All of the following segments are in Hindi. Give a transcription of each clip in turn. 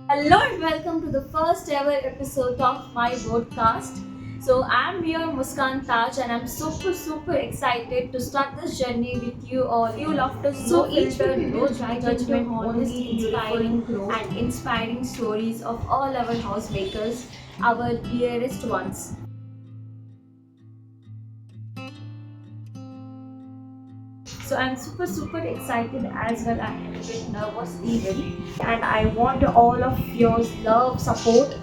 Hello and welcome to the first ever episode of my podcast. So I'm your Muskan Taj and I'm super excited to start this journey with you all. You laughter so each filter, no judgment, honest, inspiring and inspiring stories of all our housemakers, our dearest ones. So I'm super excited as well. I'm a bit nervous even, and I want all of your love, support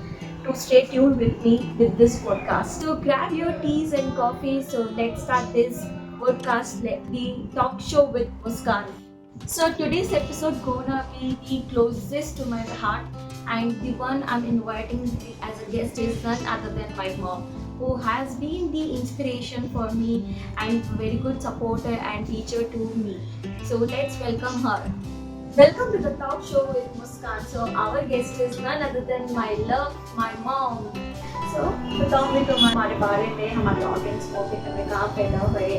to stay tuned with me with this podcast. So grab your teas and coffee. So let's start this podcast, the talk show with Muskan. So today's episode gonna be the closest to my heart, and the one I'm inviting as a guest is none other than my mom, who has been the inspiration for me and very good supporter and teacher to me. So let's welcome her. Welcome to the talk show with Muskan. So our guest is none other than my love, my mom. So बताऊंगी तुम्हारे बारे में, हमारे ऑडियंस को कि तुम्हें कहाँ पैदा हुए,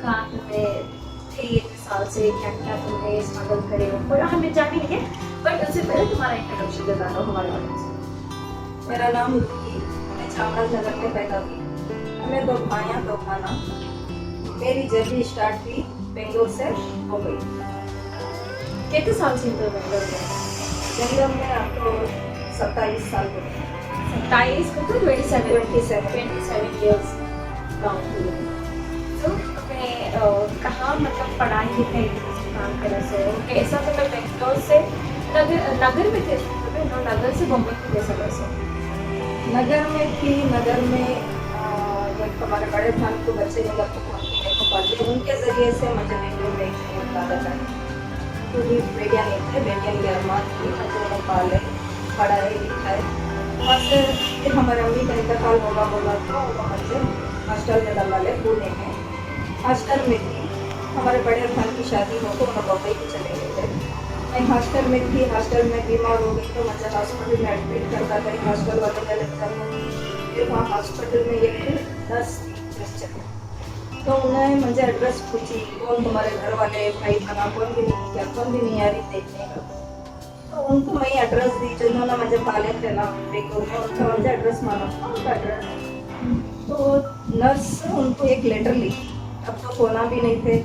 कहाँ तुम्हें थे इतने साल से, क्या क्या तुमने स्ट्रगल करे हो, और हमें जानेंगे। बट उससे पहले तुम्हारा इंट्रोडक्शन दे दो हमारे ऑडियंस को। मेरा नाम रुकी, मैं चामराजनगर में पैदा हुई। हमें दो भाइयाँ दो खाना। मेरी जर्नी स्टार्ट हुई बेंगलोर से हो गई। कितने साल से हो बेंगलोर में? बेंगलोर में आपको 27 साल हो गए। 27 को तो 27 years long हुए। तो मैं कहाँ मतलब पढ़ाई लिखाई काम करा से कैसा, तो मैं बेंगलोर से नगर में थे, नगर से बॉम्बे में कैसा कैसा? नगर में थी। नगर में जब हमारे बड़े भाई को बच्चे जब को पालते उनके जरिए से मुझे बेंगलोर में एक क्योंकि बेटियाँ नहीं थे, बेटियाँ की अरमान थी, मुझे उन्हें पाले पढ़ाई लिखाई। बस फिर हमारे अम्मी का इंतकाल होगा बोला तो वहाँ से हॉस्टल में डाले पुणे में। हॉस्टल में थी, हमारे बड़े भाई की शादी हो तो उन्हें बम्बई को चले गए थे। मैं हॉस्टल में थी, हॉस्टल में बीमार हो गई तो मुझे हॉस्पिटल में एडमिट करता था। हॉस्टल वाले का लेक्चर फिर वहाँ हॉस्पिटल में एक नर्स थी, तो उन्होंने मुझे एड्रेस पूछी, कौन तुम्हारे घर वाले, भाई बना, कौन भी नहीं किया, कौन भी नहीं आ रही देखने का। तो उनको मैं एड्रेस दी, जिन्होंने मुझे पाले थे ना बेंगलोर में, उनका मुझे एड्रेस मालूम था, उनका एड्रेस। तो नर्स उनको एक लेटर लिखी। अब तो कोना भी नहीं थे,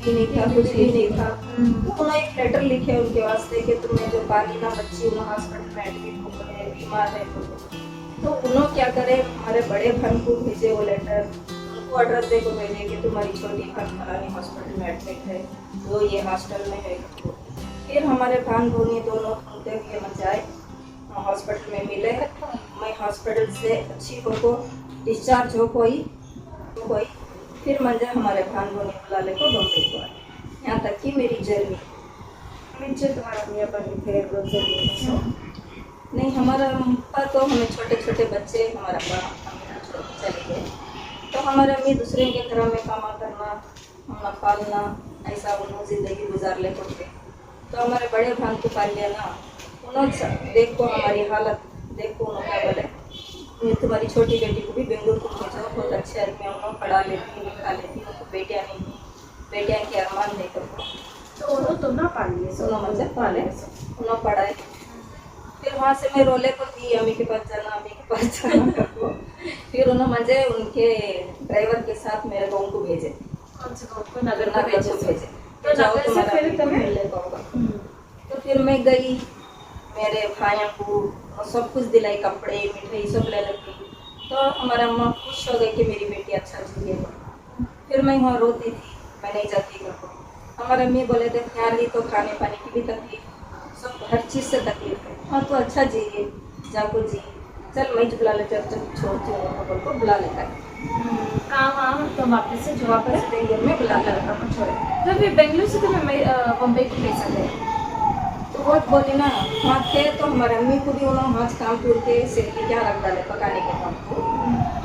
टीवी नहीं था, कुछ भी नहीं था। तो उन्होंने एक लेटर लिखे उनके वास्ते कि तुम्हें जो पाली ना बच्ची उन्हें हॉस्पिटल में एडमिट हो गए, बीमार है। तो उन्होंने क्या करे, हमारे बड़े भाई को भेजे वो लेटर, उनको एड्रेस दे को भेजे कि तुम्हारी छोटी बहन फलानी हॉस्पिटल में एडमिट है, वो ये हॉस्टल में है। फिर हमारे भाई भोनी दोनों घूमते हुए हम जाए हॉस्पिटल में मिले। मैं हॉस्पिटल से अच्छी हो डिस्चार्ज हो कोई। फिर मुझे हमारे भाई भोनी बुला ले को बम्बई को आए। यहाँ तक की मेरी जर्नी। तुम्हारा मियाँ बनी थे नहीं, हमारा तो हमें छोटे छोटे बच्चे, हमारा चले गए तो हमारे अम्मी दूसरे के घर में काम करना, हमने पालना, ऐसा उन्होंने ज़िंदगी गुजार ले पड़ते। तो हमारे बड़े भाई को पाल लिया ना, उन्होंने देखो हमारी हालत, देखो उन्होंने क्या बोले, तुम्हारी छोटी बेटी को भी बेंगलोर को भेजो, बहुत अच्छे में उन्होंने पढ़ा लेती, लिखा लेती, उनको बेटियाँ नहीं थी, बेटियाँ के अरमान नहीं करते। तो उन्होंने तुम ना पाल लिए? दोनों मुझे पाले, उन्होंने पढ़ाए। फिर वहाँ से मैं रोले को थी, अम्मी के पास जाना, अम्मी के पास जाना। फिर उन्होंने मुझे उनके ड्राइवर के साथ मेरे गाँव को भेजे। कौन से गाँव को? नगर को भेजे। तो नगर से फिर तुम्हें मिलने पाऊंगा। तो फिर मैं गई, मेरे भाइयों को सब कुछ दिलाई, कपड़े मिठाई सब ले लगी। तो हमारा अम्मा खुश हो गई कि मेरी बेटी अच्छा जिएगा। फिर मैं वहाँ रोती थी, मैं नहीं जाती घर को। हमारे अम्मी बोले थे ख्याल ही तो खाने पानी की भी तकलीफ, सब हर चीज़ से तकलीफ है। हाँ तो अच्छा जिए, जाको जी, चल मैं बुला ले, चल छोड़ती हूँ को बुला लेता है काम तो वापस से जो वापस बेंगलोर में बुला लेता हूँ छोड़े। तो फिर बेंगलुरु से तुम्हें बम्बई को कैसा गए? तो वो बोली ना वहाँ थे, तो हमारे अम्मी को भी उन्होंने हाथ काम टूट के सिरकी क्या रख डाले पकाने के काम को।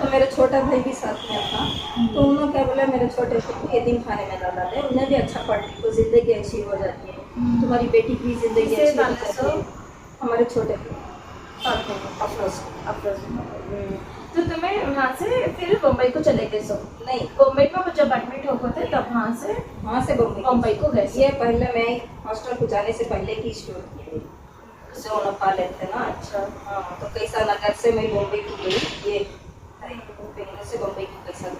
तो मेरे छोटा भाई भी साथ में था, तो उन्होंने क्या बोला, मेरे छोटे को यतीम खाने में डाल डाले, उन्हें भी अच्छा पढ़ ली तो जिंदगी अच्छी हो जाती है, तुम्हारी बेटी की जिंदगी अच्छी हो जाती है। हमारे छोटे अफरोज। तो तुम्हें वहाँ से फिर बम्बई को चले गए? सो नहीं, बम्बई में जब एडमिट हो गए थे तब वहाँ से बम्बई को गए? ये पहले मैं हॉस्टल को जाने से पहले की स्टोरी है। से उन्हें पा लेते ना। अच्छा। हाँ, तो कैसा नगर से मैं बॉम्बे को गई, ये बेंगलोर से बॉम्बे को कैसा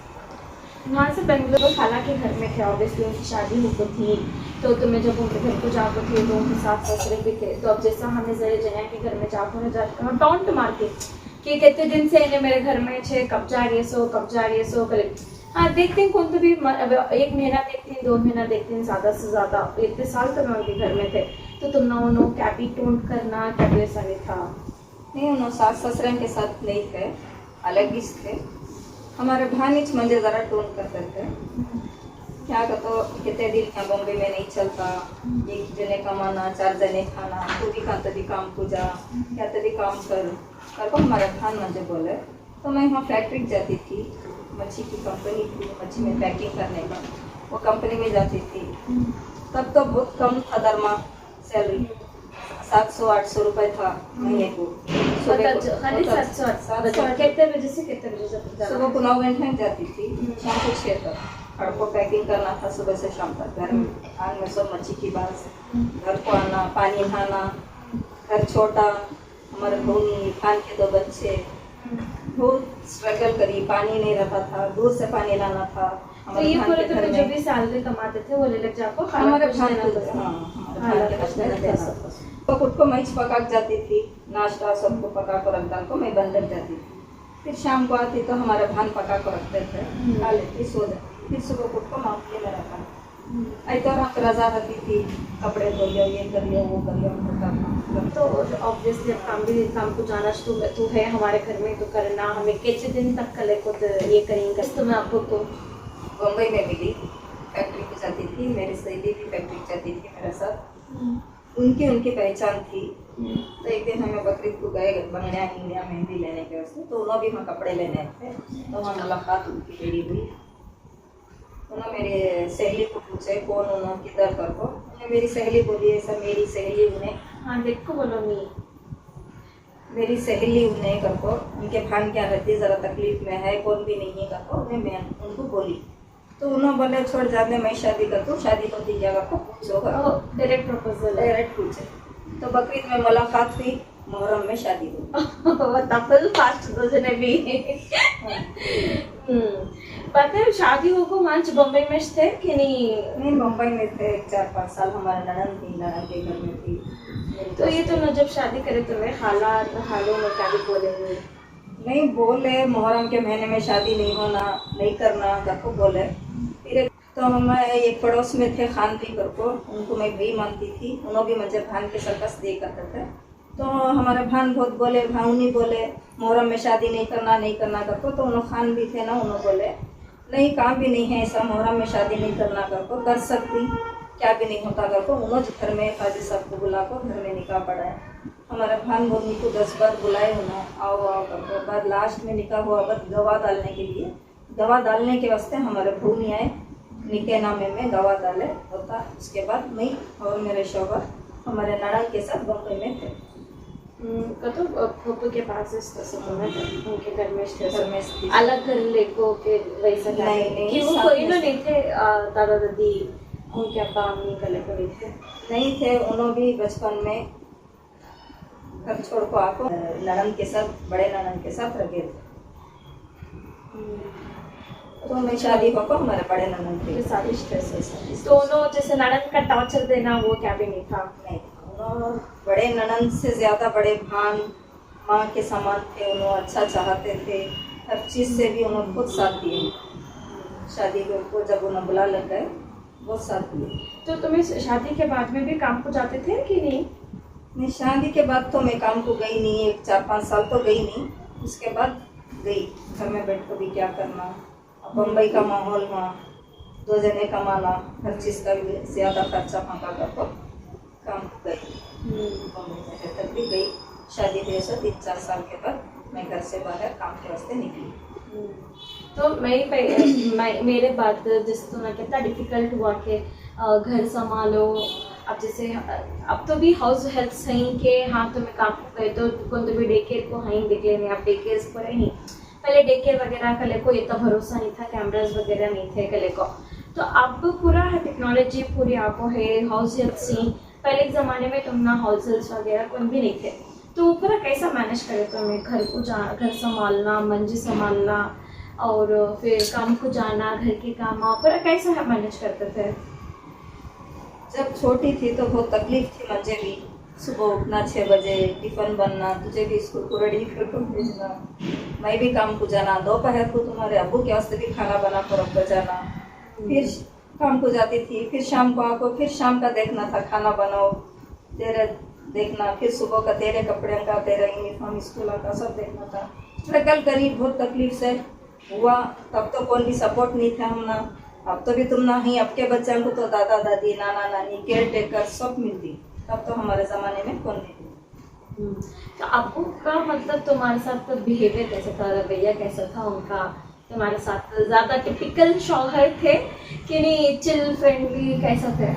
वहाँ से बेंगलुरु खाला के घर में थे, ऑब्वियसली उनकी शादी हो गई थी, तो मैं जब उनके घर को जाते थे तो उनके साथ ससुरे भी थे, तो अब जैसा हमें जरे जया के घर में जाकर जाकर हम टॉन्ट मारते कि कितने दिन से इन्हें मेरे घर में छे कब जा रही है सो कब जा रही है सो करे। हाँ देखते हैं कौन तो भी 1 महीना देखते हैं 2 महीना देखते हैं, ज़्यादा से ज़्यादा इतने साल तक मैं उनके घर में थे, तो तुम ना उन्होंने क्या भी टोंट करना क्या भी ऐसा नहीं था। नहीं, उन्होंने सास ससुरे के साथ नहीं थे, अलग ही थे। हमारे भानीच मुझे ज़रा टोन करते थे, क्या कहते कितने दिन यहाँ बॉम्बे में नहीं चलता, एक जने कमाना 4 जने खाना, तू भी कहाँ तभी काम को जा, क्या तभी काम कर को हमारे भान मुझे बोले। तो मैं वहाँ फैक्ट्री जाती थी, मच्छी की कंपनी थी, मच्छी में पैकिंग करने का, वो कंपनी में जाती थी। तब तो बहुत कम था दरमा, सैलरी 700-800 रुपये था महीने को। कितने बजे से कितने बजे तक? सुबह को 9 घंटे में जाती थी, शाम को 6 तक। घर को पैकिंग करना था सुबह से शाम तक, घर में आग में सब मच्छी की बात, घर को आना, पानी खाना, घर छोटा, हमारे भूमि खान के 2 बच्चे, बहुत स्ट्रगल करी, पानी नहीं रहता था, दूर से पानी लाना था। तो ये पूरे तो जो भी सैलरी कमाते थे वो ले लग जाको हमारे भान तो खुद को मैं पका जाती थी, नाश्ता सबको पका कर रख डाल को मैं बंदर जाती थी। फिर शाम को आती तो हमारे भान पका कर रखते थे, खा लेती, सो जाती। फिर सुबह खुद को माफी में रखा आई तो रात रजा रहती थी, कपड़े धो लियो, ये कर लियो, वो कर लियो। तो ऑब्वियसली काम को जाना तो है हमारे घर में, तो करना हमें कितने दिन तक कले को तो ये करेंगे। तो मैं आपको तो बम्बई में मिली, फैक्ट्री पे जाती थी, मेरी सहेली भी फैक्ट्री जाती थी मेरे साथ, उनकी पहचान थी। तो एक दिन हमें बकरीद को गए बंगड़िया इंडिया मेहंदी लेने के वास्ते, तो उन्होंने भी वहाँ कपड़े लेने थे, तो वहाँ मुलाकात उनकी बेड़ी हुई। उन्होंने मेरी सहेली को पूछे कौन उन्होंने किधर कर को, मेरी सहेली बोली ऐसा, मेरी सहेली उन्हें, हाँ देख को बोलो नहीं, मेरी सहेली उन्हें कर को, उनके भान क्या रहती ज़रा तकलीफ में है, कौन भी नहीं है कर को, उन्हें मैं उनको बोली। तो उन्होंने बोले छोड़ जाने, मैं शादी कर दूँ, शादी को दी जाएगा को पूछो, डायरेक्ट प्रपोजल, डायरेक्ट पूछे। तो बकरीद में मुलाकात हुई, मुहर्रम में शादी हुई। फुल फास्ट दो जने भी। पता है शादी हो को मंच बम्बई में थे कि नहीं? बम्बई में थे 4-5 साल, हमारे ननद थी, ननद के घर में थी। तो ये तो जब शादी करे तो मैं हालों में क्या भी बोलेंगे? नहीं बोले, मुहर्रम के महीने में शादी नहीं होना, नहीं करना घर को बोले। फिर तो हम एक पड़ोस में थे खान भी कर को, उनको मैं भाई मानती थी, उन्होंने भी मुझे भान के सर्कस दे करते थे। तो हमारे भान बहुत बोले, भावनी बोले मुहर्रम में शादी नहीं करना कर को। तो उन्होंने खान भी थे ना, उन्होंने बोले नहीं काम भी नहीं है ऐसा, मुहर्रम में शादी नहीं करना कर को, कर सकती, क्या भी नहीं होता कर को। उन्होंने घर में काजी साहब को बुला को घर में निकाह पढ़ाया। हमारे भान बोलनी को 10 बार बुलाए उन्होंने, आओ कर को। बाद लास्ट में निकाह हुआ, बाद गवाह डालने के लिए, गवाह डालने के वास्ते हमारे भूमि आए, निके नामे में गवाह डाले होता। उसके बाद मैं और मेरे शौहर हमारे ननद के साथ बम्बई में थे। तो फूफू के पास उनके घर में थी। अलग घर लेको के वैसा नहीं, कि वो कोई नहीं थे, दादा दादी उनके अब्बा अम्मी कले कोई थे नहीं थे। उन्होंने भी बचपन में घर छोड़ को आको ननद के साथ, बड़े ननद के साथ रखे थे। तो मैं शादी होकर हमारे बड़े ननद के साथ। दोनों जैसे ननद का टॉर्चर देना वो क्या भी नहीं था? नहीं, बड़े ननद से ज़्यादा बड़े भान माँ के समान थे, उन्होंने अच्छा चाहते थे, हर चीज़ से भी उन्होंने खुद साथ दिए। शादी को जब उन्हें बुला लग गए बहुत साथ दिए। तो तुम्हें शादी के बाद में भी काम को जाते थे कि नहीं? नहीं, शादी के बाद तो मैं काम को गई नहीं, 4-5 साल तो गई नहीं। उसके बाद गई, घर में बैठ कर भी क्या करना, बम्बई का माहौल, वहाँ 2 जने कमाना, हर चीज़ का भी ज़्यादा खर्चा फाँका कर काम गई। बम्बई तक भी गई। शादी हुए से 3-4 साल के बाद मैं घर से बाहर काम के वास्ते निकली। तो मेरे बात जैसे तो ना कितना डिफिकल्ट हुआ कि घर संभालो। अब जैसे अब तो भी हाउस हेल्प सही के हाँ तो मैं काम गए तो कौन तो भी डे केयर को हाँ देख लेने, अब डे केयर पर ही पहले डे केयर वगैरह कले को इतना भरोसा नहीं था, कैमराज वगैरह नहीं थे कले को। तो अब पूरा टेक्नोलॉजी पूरी आपको है, हाउस हेल्प सी पहले के ज़माने में तुम ना होलसेल्स वगैरह कोई भी नहीं थे, तो पूरा कैसा मैनेज करे तुम्हें? घर संभालना, मंजी संभालना और फिर काम को जाना, घर के काम, पूरा कैसा मैनेज करते थे? जब छोटी थी तो बहुत तकलीफ थी मुझे भी। सुबह उठना 6 बजे, टिफिन बनना, तुझे भी स्कूल को रेडी करके भेजना, मैं भी काम को जाना, दोपहर को तुम्हारे अब्बू के वास्ते भी खाना बना कर रख कर जाना, फिर काम को जाती थी, फिर शाम को आको फिर शाम का देखना था, खाना बनाओ, तेरे देखना, फिर सुबह का तेरे कपड़े का, तेरा यूनिफॉर्म स्कूल का सब देखना था। स्ट्रगल करी, बहुत तकलीफ से हुआ। तब तो कौन भी सपोर्ट नहीं था हम ना, अब तो भी तुम ना ही, आपके बच्चों को तो दादा दादी, नाना नानी, केयर टेकर सब मिलती, तब तो हमारे ज़माने में कौन नहीं थी। तो अब्बू का मतलब तुम्हारे साथ तो बिहेवियर कैसा था, रवैया कैसा था उनका तुम्हारे साथ? ज़्यादा टिपिकल शौहर थे कि नहीं, चिल फ्रेंडली कैसा थे?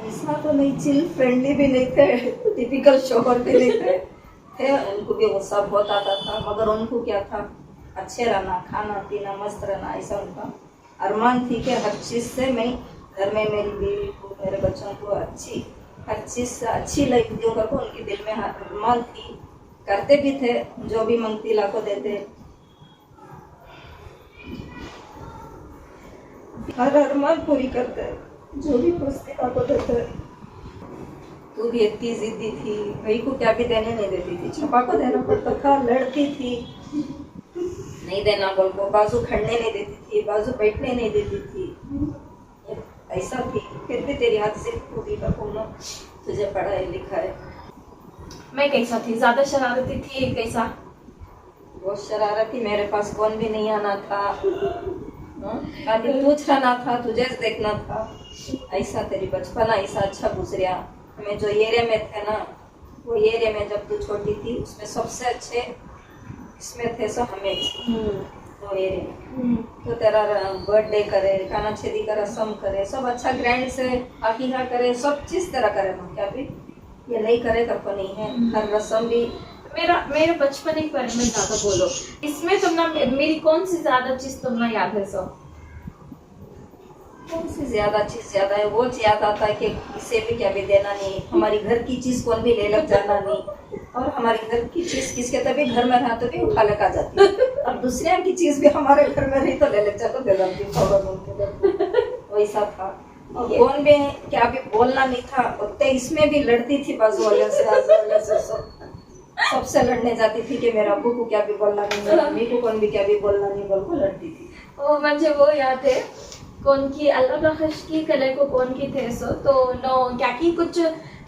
ऐसा तो नहीं, चिल फ्रेंडली भी नहीं थे, टिपिकल शौहर भी नहीं थे। उनको भी गुस्सा बहुत आता था, मगर उनको क्या था, अच्छे रहना, खाना पीना, मस्त रहना, ऐसा उनका अरमान थी कि हर चीज़ से मैं घर में मेरी बीवी को, मेरे बच्चों को हर चीज़ से अच्छी लाइफ दूँ करके उनके दिल में अरमान थी। करते भी थे, जो भी मांगती ला को देते, हर अरमान पूरी करते, जो भी पूछते ला को देते। तू भी इतनी जिद्दी थी, भाई को क्या भी देने नहीं देती थी, छपा को देना पड़ता था, लड़ती थी, नहीं देना बोल को, बाजू खड़ने नहीं देती थी, बाजू बैठने नहीं देती थी, ऐसा थी। फिर भी तेरी हाथ से पूरी का घूमना, तुझे पढ़ाई लिखाई। मैं कैसा थी? ज़्यादा शरारती थी कैसा? बहुत शरारती, मेरे पास कौन भी नहीं आना था, खाली पूछ रहना था, तुझे देखना था, ऐसा तेरी बचपना ऐसा अच्छा गुजरिया। हमें जो एरिया में थे ना, वो एरिया में जब तू छोटी थी उसमें सबसे अच्छे इसमें थे सब हमें वो एरिया। तो तेरा बर्थडे करे, खाना छेदी का रस्म करे, सब अच्छा ग्रैंड से अकीका करे, सब चीज़ तेरा करे ना, क्या भी ये नहीं करे करको नहीं है, हर रस्म भी। मेरे बचपन के बारे में ज़्यादा बोलो, इसमें तुम ना मेरी कौन सी ज़्यादा चीज़ तुम ना याद है? सब कौन सी ज़्यादा चीज़ याद है? वो याद आता है कि किसी भी क्या भी देना नहीं, हमारी घर की चीज़ कौन भी ले लग जाना नहीं, और हमारी घर की चीज़ किसके तभी घर में रहा तो भी उठा लेकर आ जाती, और दूसरे की चीज़ भी हमारे घर में रही तो ले लग जाता, दे जाती। वैसा था, और कौन भी क्या भी बोलना नहीं था, उतने इसमें भी लड़ती थी, बाजू वाले से आजू वाले से सबसे लड़ने जाती थी कि मेरा अब्बू को क्या भी बोलना नहीं, मेरी मम्मी को कौन भी क्या भी बोलना नहीं बोल को लड़ती थी। वो मुझे वो याद है, कौन की अल्लाह की कलर को कौन की थे सो, तो नो क्या की कुछ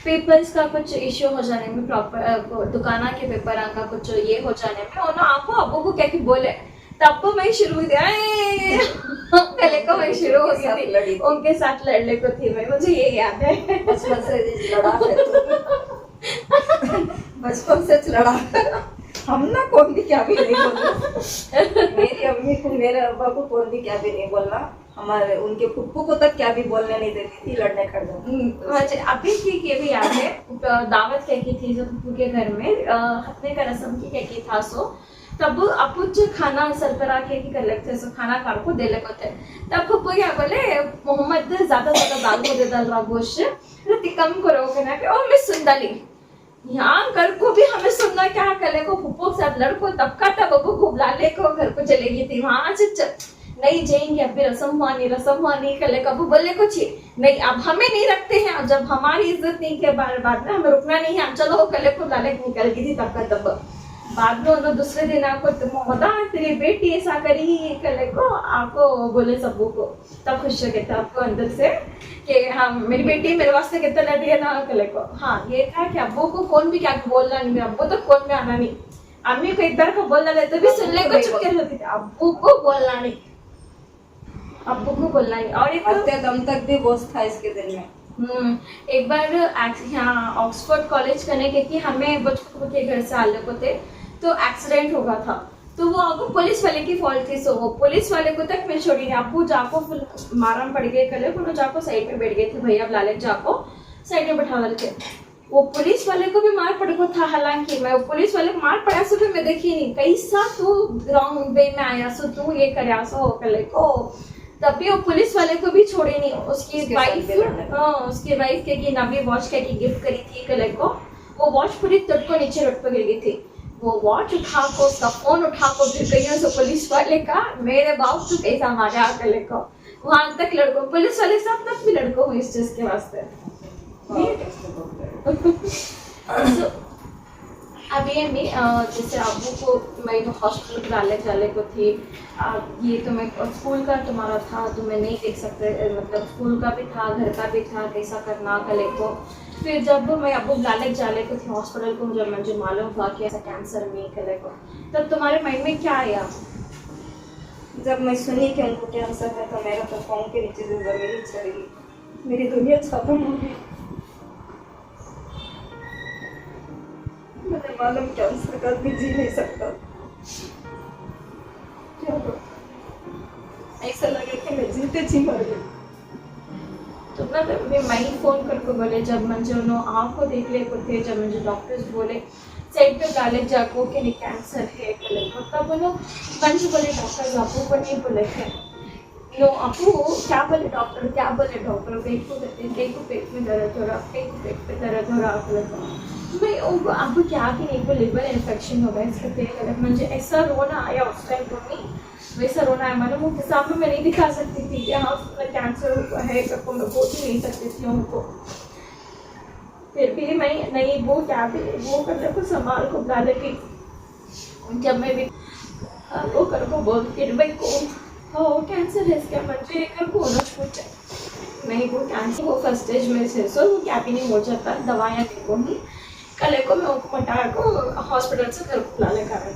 पेपर्स का कुछ इश्यू हो जाने में, प्रॉपर दुकाना के पेपर का कुछ ये हो जाने में, और ना आपको अब्बू को क्या की बोले, तब तो मैं शुरू हुई कले को मैं शुरू हो गई थी, उनके साथ लड़ने को थी मैं, मुझे ये याद है। बचपन से लड़ा बचपन से लड़ा, हम ना कौन भी क्या भी नहीं बोलना, मेरी अम्मी को, मेरे अब्बा को कौन भी क्या भी नहीं बोलना, हमारे उनके फुप्पू को तक क्या भी बोलने नहीं देती थी, लड़ने खड़ जाती। अभी ठीक ये भी याद है, दावत क्या की थी जो फुप्पू के घर में, हथने का रस्म की क्या की था सो, तब अप्पू जो खाना सरपरा के कर लगते सो, खाना कार को दे लगे थे, तब फुप्पू क्या बोले, मोहम्मद ज्यादा दाल को दे दाल गोश्त कम करोगे ना, और मैं सुंदली यहाँ घर को भी हमें सुनना क्या कले को फुप्पो के साथ लड़को, तब का तब अबू को बुला ले को घर को चलेगी थी, वहां से नहीं जाएंगे, अभी रसम हुआनी कले कबू बोले कुछ ही नहीं, अब हमें नहीं रखते हैं, अब जब हमारी इज्जत नहीं के बाद में हमें रुकना नहीं है, चलो कले को बुला ले निकल गई थी, तब का तब बाद में उन्होंने दूसरे दिन आपको होता तेरी बेटी ऐसा करी कले को, आपको बोले सबू को, तब खुश हो गए थे आपको अंदर से कि हाँ मेरी बेटी मेरे वास्ते कितना लड़ी है ना कले को। हाँ ये था कि अब्बू को कौन भी क्या बोलना नहीं, अब्बू तो कौन में आना नहीं, अम्मी को इधर को बोलना नहीं तो भी सुनने को चुप कर होती थी, अब्बू को बोलना नहीं, अब्बू को बोलना नहीं। और एक दम तक भी बोझ था इसके दिल में। एक बार यहाँ ऑक्सफोर्ड कॉलेज करने के कि हमें बचपन के घर से आने को थे, तो एक्सीडेंट होगा था, तो वो आपको पुलिस वाले की फॉल्ट थी, सो वो पुलिस वाले को तक मैं छोड़ी नहीं, आपको जाको मारम पड़ गए कल को, जाको साइड पे बैठ गए थे भैया लाले, जाको साइड में बैठा वाले थे, वो पुलिस वाले को भी मार पड़ गया था, हालांकि मैं पुलिस वाले को मार पड़ा सो मैं देखी नहीं, कैसा तू रॉन्ग वे में आया सो, तू ये कर सो कल को, तब भी वो पुलिस वाले को भी छोड़े नहीं। उसकी उसके वाइफ, साथ भी लड़ने लगा। उसकी वाइफ के कि नवी वॉच के की गिफ्ट करी थी कले को, वो वॉच पूरी तट को नीचे रोड पर गिर गई थी। वो वॉच उठा को, उसका फोन उठा को फिर कहीं से पुलिस वाले का मेरे बाप तो पैसा मारा कले को, वहां तक लड़कों, पुलिस वाले सब तक भी लड़कों हुई इस चीज के वास्ते। So, अभी मैं जैसे अबू को मैं हॉस्पिटल डाले जाले को थी, ये तो मैं स्कूल का तुम्हारा था तो मैं नहीं देख सकते, मतलब स्कूल का भी था, घर का भी था, कैसा करना कले को। फिर जब मैं अबू लाले जाले को थी हॉस्पिटल को, जब मुझे मालूम हुआ कि ऐसा कैंसर में कले को, तब तुम्हारे माइंड में क्या आया? जब मैं सुनी कि उनको कैंसर है तो मेरा तो पाँव के नीचे से जमीन चढ़ी, मेरी दुनिया खत्म हो गई। मुझे मालूम कैंसर का भी जी नहीं सकता। क्या करूं? ऐसा लगे कि मैं जीते जी मर गई। तो मतलब मैं माइंड फोन करके बोले, जब मुझे उन्होंने आँख को देख ले को थे, जब मुझे डॉक्टर्स बोले साइड पे डाले जाको कि नहीं कैंसर है कले को, तब उन्होंने मंज बोले डॉक्टर्स आपको को नहीं बोले थे नो आपू, क्या बोले डॉक्टर, क्या बोले डॉक्टर, पेट को कहते हैं, कहीं को पेट में दर्द हो रहा, कहीं को पेट पे दर्द हो रहा मैं आपको क्या कि नहीं को लिवर इन्फेक्शन हो गया इसके पेट, मुझे ऐसा रोना आया उस टाइम तो नहीं वैसा रोना है, मतलब मुँह के सामने मैं नहीं दिखा सकती थी कि हाँ कैंसर है करको, मैं बोल ही नहीं सकती थी उनको। फिर भी मैं नहीं वो क्या भी वो करने को संभाल को बुला लेती, जब मैं भी वो कर को बोल के भाई को हो कैंसर है इसका मुझे कर को होना पूछे नहीं, वो कैंसर वो फर्स्ट स्टेज में से सो वो क्या भी नहीं हो जाता, दवाइयाँ देखूँगी कल को मैं उनको मटा को हॉस्पिटल से घर को लाने का रहा।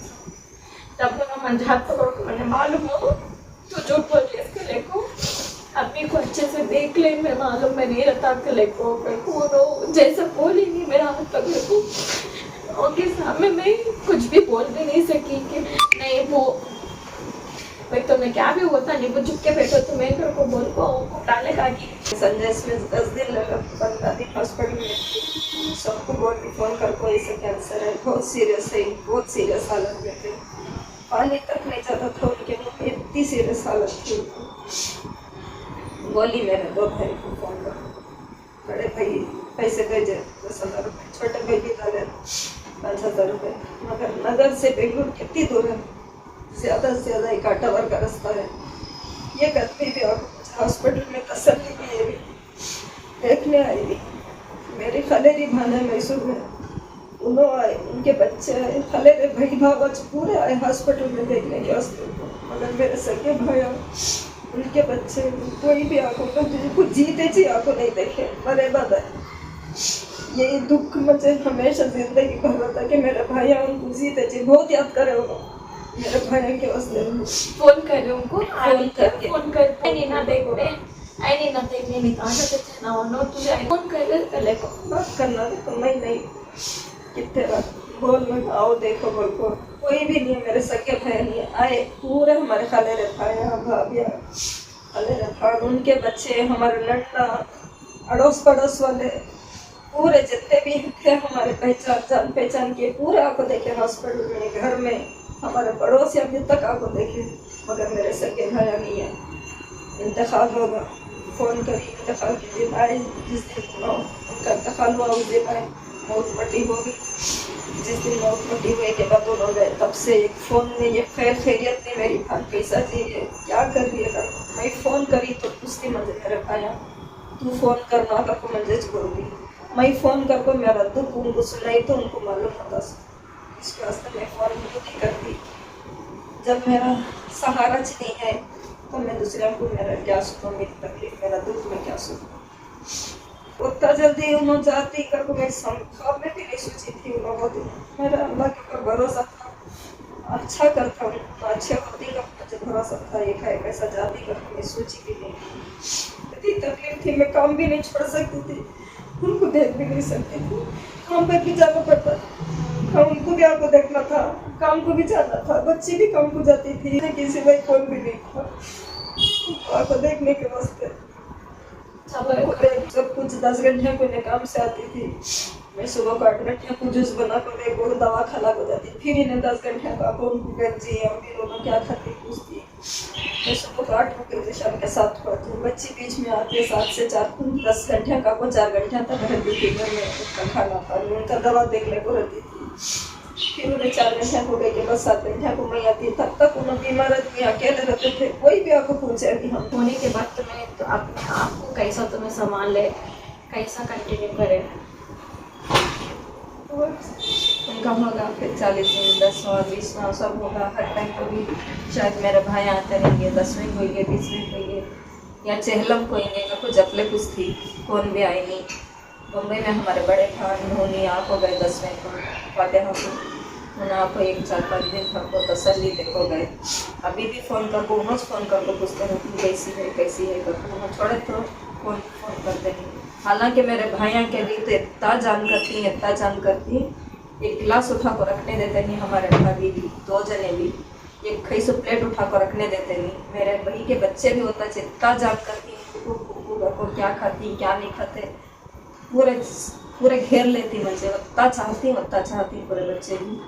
तब मैं मंझात पकड़ को मैंने मालूम हो तो जो बोल रही है कले को अपनी को अच्छे से देख ले, मैं मालूम मैं नहीं रहता कले को रो जैसा बोली नहीं मेरा हाथ पकड़े को उनके सामने मैं कुछ भी बोल भी नहीं सकी कि नहीं वो भाई तुमने क्या भी होता नहीं वो चुप के बैठो, तो मैं घर को बोल को डाले का कि संजय में 10 दिन लगा, 15 दिन हॉस्पिटल में थी। सबको बोल के फोन कर को ऐसे कैंसर है, बहुत सीरियस है, बहुत सीरियस हालत में थे, पानी तक नहीं जाता था उनके मुँह में, इतनी सीरियस हालत थी। बोली मेरे 2 भाई को फोन कर, बड़े भाई पैसे भेजे 10,000 रुपये, छोटे भाई भी डाले 5,000 रुपये, मगर नगर से बेंगलुरु कितनी दूर है, ज़्यादा से ज़्यादा 1 आवर का रास्ता है। ये आदमी भी हॉस्पिटल में तसल्ली की भी देखने आई थी, मेरी खलेरी भाने मैसूर में उन्होंने आए, उनके बच्चे आए, खलेरे भाई भावच पूरे आए हॉस्पिटल में देखने के वास्ते, मगर मेरे सगे भाई उनके बच्चे कोई भी आंखों को कुछ जीते जी आंखों नहीं देखे, मरे बाद है। यही दुख मुझे हमेशा जिंदगी भर होता कि मेरे भाई उनको जीते जी बहुत याद करे हो, मेरे भाई के वास्ते फोन करे उनको, फोन करके फोन कर नहीं ना देखते आई नहीं ना देखने नहीं कहा जाते ना उन्होंने तुझे फोन कर कले को बात करना भी तो मैं नहीं कितने बार बोल में आओ देखो बोल को, कोई भी नहीं मेरे सगे भाई नहीं आए, पूरे हमारे खाले रे भाई भाभिया खाले रे भाई उनके बच्चे, हमारे लड़का, अड़ोस पड़ोस वाले पूरे जितने भी थे हमारे जान पहचान के पूरे आपको देखे हॉस्पिटल में, घर में, हमारे पड़ोसी अभी तक आपको देखे, मगर मेरे सगे भाई नहीं है। इंतकाल होगा, फ़ोन करी इंतकाल के दिन आए, जिस दिन उनका इंतकाल हुआ उस दिन आए, मौत मटी होगी, जिस दिन मौत मटी हुए के बाद उन्होंने गए, तब से एक फ़ोन ने ये खैरियत नहीं मेरी भाई कैसा जी है क्या कर रही है, मैं फ़ोन करी तो पूछती मुझे मेरे भाया तू फ़ोन करना का को मुझे बोल दी, मैं फ़ोन करके मेरा दुख उनको सुनाई तो उनको मालूम होता, इसके वास्ते मैं फ़ोन नहीं करती। जब मेरा सहारा नहीं है तो मैं दूसरे को मेरा क्या सुनूँ, मेरी तकलीफ मेरा दुख में क्या सुनूँ। उतना जल्दी उन्होंने जाती करके मैं ख्वाब में भी नहीं सोची थी, उन्होंने मेरा अल्लाह के ऊपर भरोसा था, अच्छा करता हूँ अच्छे होती का मुझे भरोसा था, ये खाए कैसा जाती करके मैं सोची भी नहीं। इतनी तकलीफ थी, मैं काम भी नहीं छोड़ सकती थी, उनको देख भी नहीं सकती थी, काम पर भी जाना पड़ता था, उनको भी आपको देखना था, काम को भी जाना था, बच्ची भी काम को जाती थी, किसी भाई कौन भी नहीं था आपको देखने के वास्ते। सब कुछ 10 घंटे को काम से आती थी, मैं सुबह को 8 घंटे को जूस बना कर एक और दवा खा को जाती, फिर इन्हें 10 घंटे का उनको गंजी और फिर उन्होंने क्या खाती पूछती, मैं सुबह 8 बजे शाम के 7 पढ़ती हूँ, बच्ची बीच में आती है 7 से 4, 10 घंटे का को 4 घंटे तक रहती थी घर में, उसका खाना पानी उनका दवा देख ले को रहती थी। फिर उन्हें 4 घंटे हो गए के बाद 7 घंटे को मैं आती, तब तक उन्हें बीमार आदमी अकेले रहते थे, कोई भी आके पूछे कि हम होने के बाद तुम्हें तो अपने आप को कैसा तुम्हें संभाल ले, कैसा कंटिन्यू करे। उनका होगा फिर 40 दिन 10वां 20वां सब होगा। हर टाइम को भी शायद मेरे भाई आते रहेंगे, 10वीं को ये 20वीं को ये या चहलम को ये कुछ अपने कुछ थी, कौन भी आई नहीं। मुंबई में हमारे बड़े भाई धोनी आप हो गए 10वीं को फातेहा को, उन्हें आपको 1-4-5 दिन हमको तसल्ली देखो गए। अभी भी फ़ोन करके उन्होंने फ़ोन करके पूछते हैं तुम कैसी है करके, उन्होंने छोड़े तो फ़ोन करते नहीं। हालांकि मेरे भाइयों के लिए तो इतना जान करती एक गिलास उठा कर रखने देते नहीं हमारे भाभी भी, 2 जने भी एक खई से प्लेट उठा कर रखने देते नहीं। मेरे भाई के बच्चे भी होता है इतना जान करती को क्या खाती क्या नहीं खाते, पूरे घेर लेती मुझे, उतना चाहती पूरे बच्चे भी।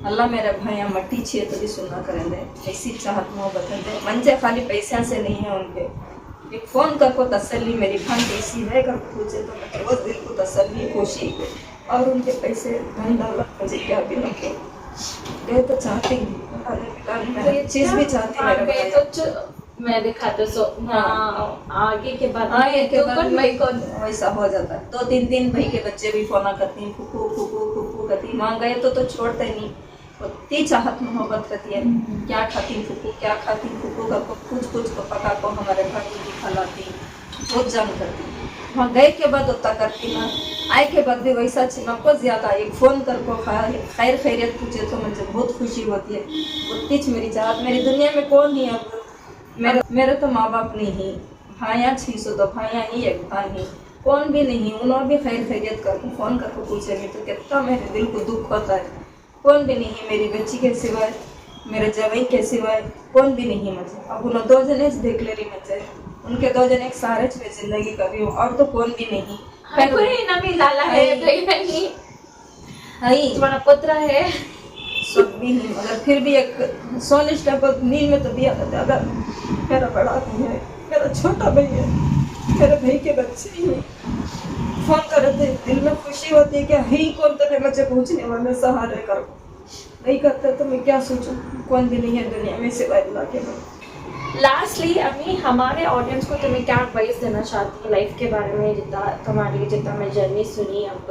अल्लाह मेरे भाइयाँ मट्टी छिए तो भी सुनना करेंगे, ऐसी चाहत मोहब्बत है मंजे खाली पैसा से नहीं है उनके। एक फ़ोन करको तसल्ली मेरी खान कैसी है कर पूछे तो मैं रोज़ दिल को तसल्ली खुशी, और उनके पैसे धन दौलत मुझे क्या भी ना हो गए तो चाहती हूँ चीज़ भी चाहती मेरे आगे भाई। तो मैं दिखाते सो हाँ आगे के बाद भाई को वैसा हो जाता है। 2-3 दिन भाई के बच्चे भी फोन करती हैं, फूफू करती, वहाँ गए तो छोड़ते नहीं, उतनी चाहत मोहब्बत रहती है। क्या खाती फूफू करको कुछ को पका को हमारे घर में खिलाती, बहुत जान करती। वहाँ गए के बाद उतना करती ना, आए के बाद भी वैसा चिमको ज़्यादा एक फ़ोन करको खैर खैरियत पूछे तो मुझे बहुत खुशी होती है। उतनी मेरी चाहत, मेरी दुनिया में कौन नहीं अब मेरे तो माँ बाप नहीं, भाइयाँ 600 तो भाइयाँ ही एक भाई नहीं, कौन भी नहीं। उन्होंने भी खैर खैरियत करके फ़ोन करके पूछेंगे तो कितना मेरे दिल को दुख होता है। कौन भी नहीं मेरी बच्ची के सिवाय, मेरे जवाई के सिवाय कौन भी नहीं मुझे। अब उन्होंने 2 जने से देख ले रही मुझे, उनके 2 जने एक सहारे में जिंदगी कर रही हूँ, और तो कौन भी नहीं। नमी लाला है भाई नहीं है तुम्हारा पुत्र है सब भी नहीं, मगर फिर भी एक 16 स्टेप नींद में तो दिया था। अगर मेरा बड़ा भाई है, मेरा छोटा भाई है, मेरे भाई के बच्चे ही हैं, फोन करे थे दिल में खुशी होती है कि ही कौन तो मुझे पूछने वाले सहारे करो, नहीं करते तो मैं क्या सोचूं, कौन भी नहीं है दुनिया में सिवाय अल्लाह के। लास्टली अभी हमारे ऑडियंस को तुम्हें क्या एडवाइस देना चाहती है लाइफ के बारे में, जितना मैं जर्नी सुनी अब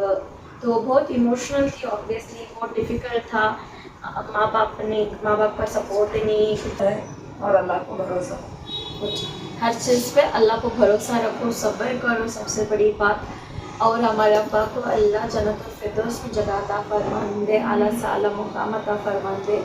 तो बहुत इमोशनल थी, ऑब्वियसली बहुत डिफिकल्ट था। माँ बाप का सपोर्ट नहीं है और अल्लाह को भरोसा, कुछ हर चीज़ पे अल्लाह को भरोसा रखो, सब्र करो, सबसे बड़ी बात। और हमारे अब्बा को अल्लाह जन्नतुल फिरदौस में जगह अता फरमान दे, आला से आला मुकाम अता फरमान दे।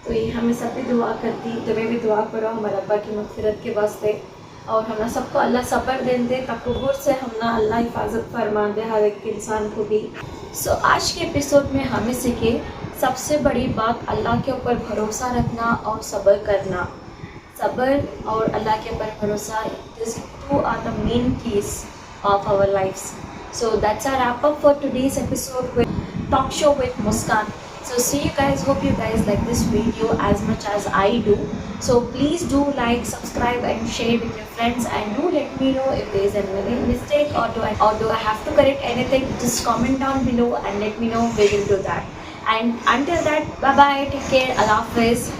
तो ये हमें सब भी दुआ करती, तुम्हें भी दुआ करो हमारे अब्बा की मग़फ़िरत के वास्ते, और हमरा सबको अल्लाह सब्र दें दे, तकब्बुर से हमना अल्लाह हिफाजत फरमान दे हर एक इंसान को भी। सो आज के एपिसोड में हमें सीखे सबसे बड़ी बात अल्लाह के ऊपर भरोसा रखना और सब्र करना। सब्र और अल्लाह के ऊपर भरोसा, this two are the main keys of our lives. So that's our wrap up for today's episode with Talk Show with Muskan. So see you guys, hope you guys like this video as much as I do. So please do like, subscribe and share with your friends, and do let me know if there is any mistake or do I have to correct anything. Just comment down below and let me know, we will do that. And until that, bye bye, take care, Allah Hafiz.